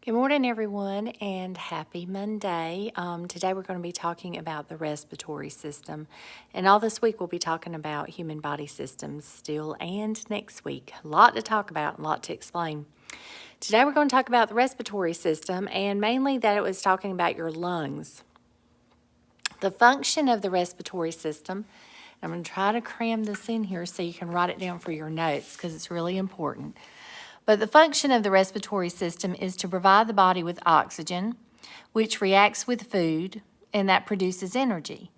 Good morning, everyone, and happy Monday. Today we're going to be talking about the respiratory system. And all this week we'll be talking about human body systems still and next week. A lot to talk about, a lot to explain. Today we're going to talk about the respiratory system and mainly that it was talking about your lungs. The function of the respiratory system, I'm going to try to cram this in here so you can write it down for your notes because it's really important. But the function of the respiratory system is to provide the body with oxygen, which reacts with food, and that produces energy.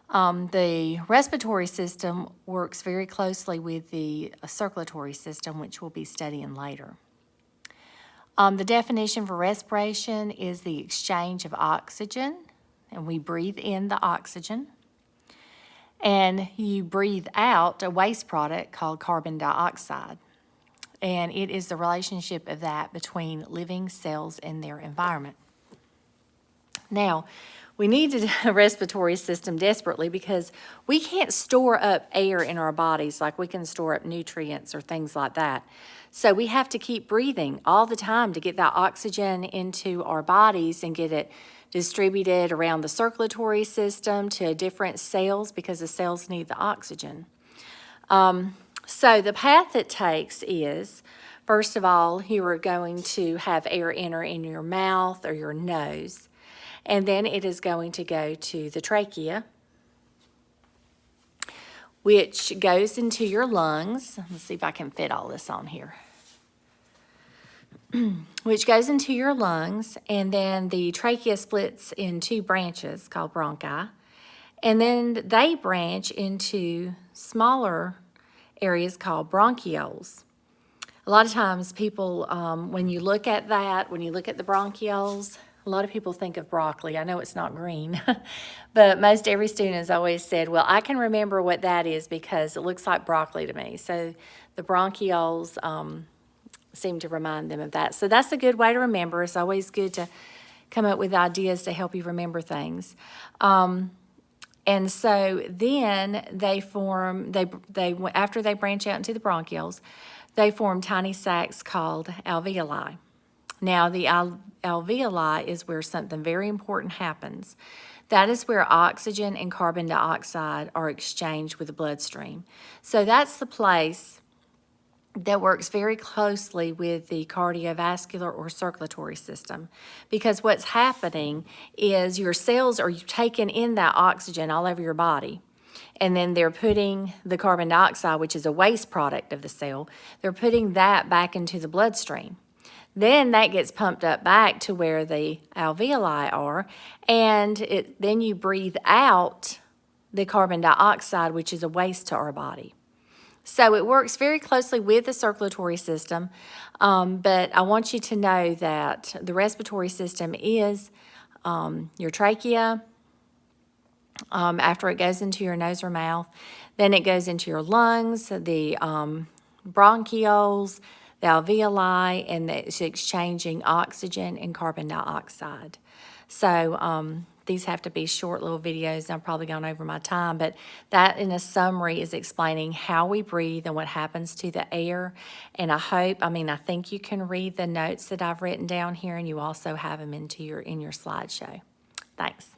The respiratory system works very closely with the circulatory system, which we'll be studying later. The definition for respiration is the exchange of oxygen, and we breathe in the oxygen. And you breathe out a waste product called carbon dioxide. And it is the relationship of that between living cells and their environment. Now, we need a respiratory system desperately because we can't store up air in our bodies like we can store up nutrients or things like that. So we have to keep breathing all the time to get that oxygen into our bodies and get it distributed around the circulatory system to different cells because the cells need the oxygen. So the path it takes is, first of all, you are going to have air enter in your mouth or your nose, and then it is going to go to the trachea, which goes into your lungs. Let's see if I can fit all this on here. Which goes into your lungs, and then the trachea splits in two branches called bronchi, and then they branch into smaller areas called bronchioles. A lot of times people, when you look at that, when you look at the bronchioles, a lot of people think of broccoli. I know it's not green, but most every student has always said, well, I can remember what that is because it looks like broccoli to me. So the bronchioles seem to remind them of that. So that's a good way to remember. It's always good to come up with ideas to help you remember things. And so then they form, after they branch out into the bronchioles, they form tiny sacs called alveoli. Now, the alveoli is where something very important happens. That is where oxygen and carbon dioxide are exchanged with the bloodstream. So that's the place that works very closely with the cardiovascular or circulatory system, because what's happening is your cells are taking in that oxygen all over your body, and then they're putting the carbon dioxide, which is a waste product of the cell, they're putting that back into the bloodstream. Then that gets pumped up back to where the alveoli are, and then you breathe out the carbon dioxide, which is a waste to our body. So it works very closely with the circulatory system, but I want you to know that the respiratory system is your trachea, after it goes into your nose or mouth, then it goes into your lungs, the bronchioles, the alveoli, and it's exchanging oxygen and carbon dioxide. So these have to be short little videos. I've probably gone over my time, but that in a summary is explaining how we breathe and what happens to the air. And I think you can read the notes that I've written down here, and you also have them in your slideshow. Thanks.